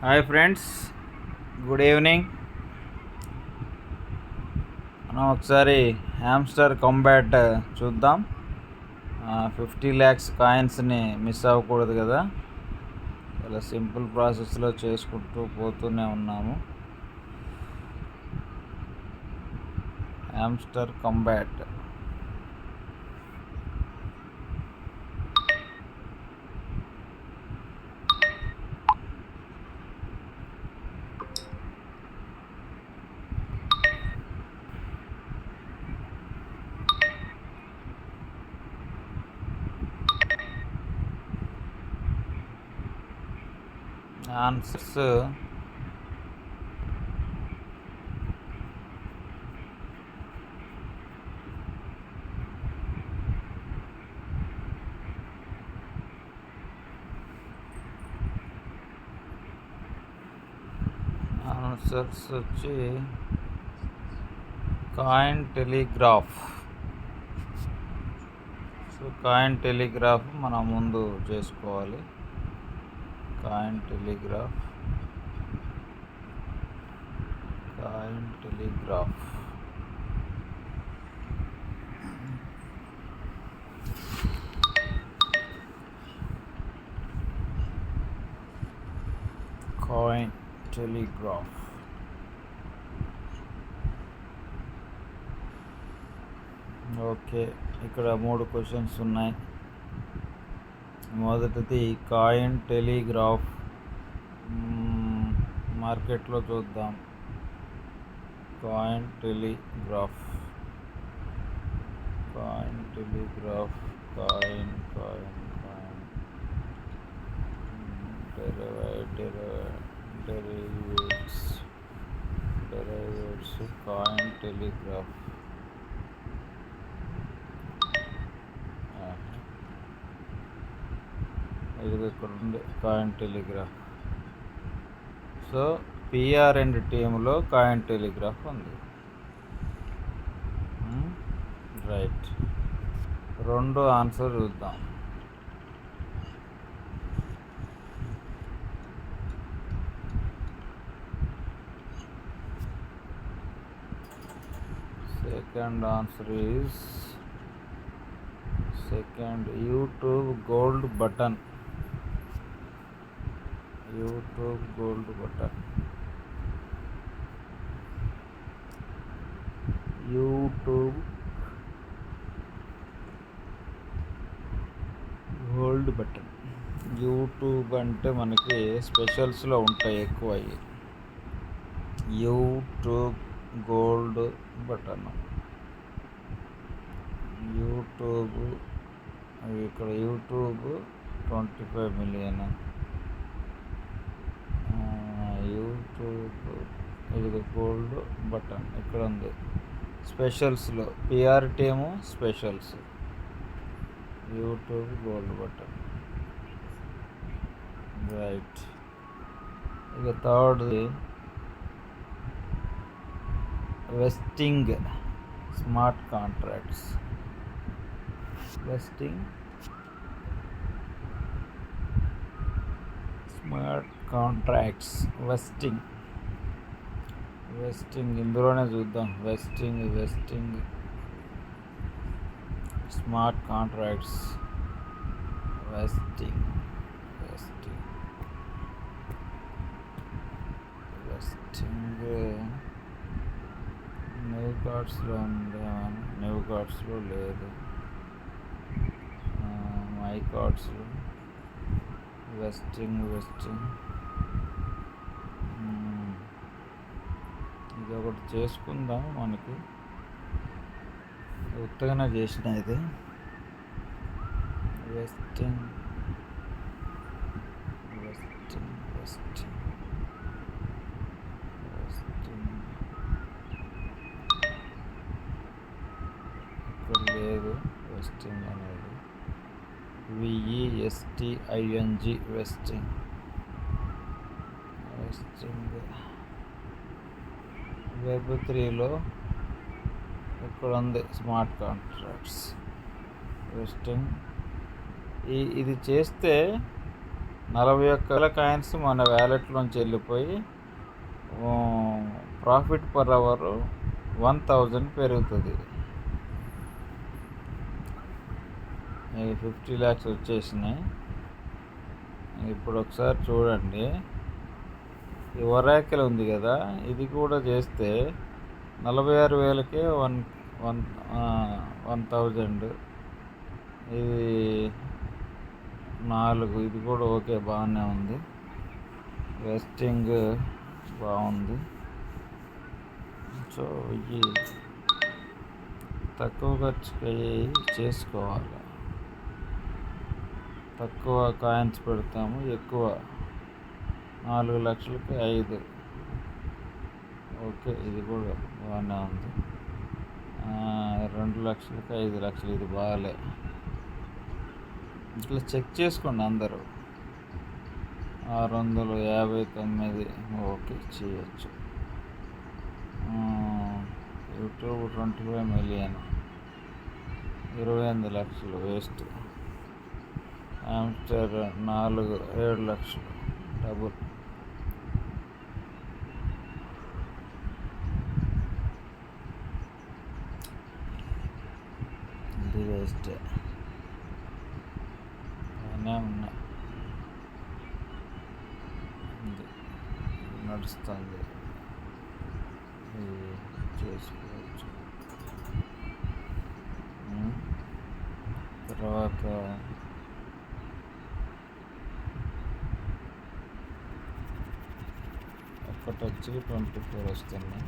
Hi friends, good evening. మనం ఒకసారి hamster combat చూద్దాం. 50 lakhs కాయిన్స్ని మిస్ అవ్వకూడదు కదా. ఇలా సింపుల్ ప్రాసెస్లో చేసుకుంటూ పోతూనే ఉన్నాము. Hamster combat. ఆన్సర్స్ వచ్చి coin telegraph. So coin telegraph మనం ముందు చేసుకోవాలి. Coin telegraph. Coin telegraph coin telegraph. Okay, ఇక్కడ 3 క్వశ్చన్స్ ఉన్నాయి. మొదటిది కాయిన్ టెలిగ్రాఫ్ మార్కెట్లో చూద్దాం. Coin telegraph coin telegraph coin coin coin derivatives coin telegraph. ఇది ఇక్కడ ఉంది coin telegraph. So PR and టీంలో కాయిన్ టెలిగ్రాఫ్ ఉంది. రైట్. రెండు ఆన్సర్ చూద్దాం. Second answer is YouTube gold button. YouTube gold button. YouTube gold button. YouTube అంటే మనకి స్పెషల్స్లో ఉంటాయి ఎక్కువ. YouTube gold button. యూట్యూబ్ ఇక్కడ యూట్యూబ్ 25 million. యూట్యూబ్ ఇది గోల్డ్ బటన్ ఇక్కడ ఉంది స్పెషల్స్లో. PR team specials. YouTube gold button. Right. ఇక థర్డ్ది vesting smart contracts. Vesting smart contracts. Vesting ఇందులోనే చూద్దాం. Vesting smart contracts. Vesting new కార్డ్స్లో ఉంది. న్యూ కార్డ్స్లో లేదు. మై కార్డ్స్లో వెస్టింగ్ ఇది ఒకటి చేసుకుందాం. మనకి ఉత్తగానే చేసిన ఇది వెస్టింగ్ ఇక్కడ లేదు వెస్టింగ్ అనేది. VESTING వెస్టింగ్. వెబ్ 3లో ఇక్కడ ఉంది స్మార్ట్ కాంట్రాక్ట్స్. వెస్టింగ్ ఇది చేస్తే 41,000 కాయిన్స్ మన వ్యాలెట్లోంచి వెళ్ళిపోయి ప్రాఫిట్ పర్ అవర్ 1000 పెరుగుతుంది. 50 lakhs వచ్చేసినాయి. ఇప్పుడు ఒకసారి చూడండి, ఈ ఒరాకిల్ ఉంది కదా, ఇది కూడా చేస్తే 46,000కే 1000. ఇది 4, ఇది కూడా ఓకే, బాగానే ఉంది. వెస్టింగ్ బాగుంది. సో ఇవి తక్కువ ఖర్చుకి చేసుకోవాలి. తక్కువ కాయిన్స్ పెడతాము, ఎక్కువ 4 లక్షలకి 5. ఓకే, ఇది కూడా బాగానే ఉంది. 2 లక్షలకి 5 లక్షలు, ఇది బాగాలే. ఇట్లా చెక్ చేసుకోండి అందరూ. 659 ఓకే చేయొచ్చు. యూట్యూబ్ 25 million, 28 లక్షలు వేస్ట్. హామ్స్టర్ 7 లక్షలు డబుల్. ఇది వేస్ట్. బాగానే ఉన్నాయి, నడుస్తుంది, చేసుకోవచ్చు. తర్వాత ఒకటి వచ్చి 24 వస్తున్నాయి.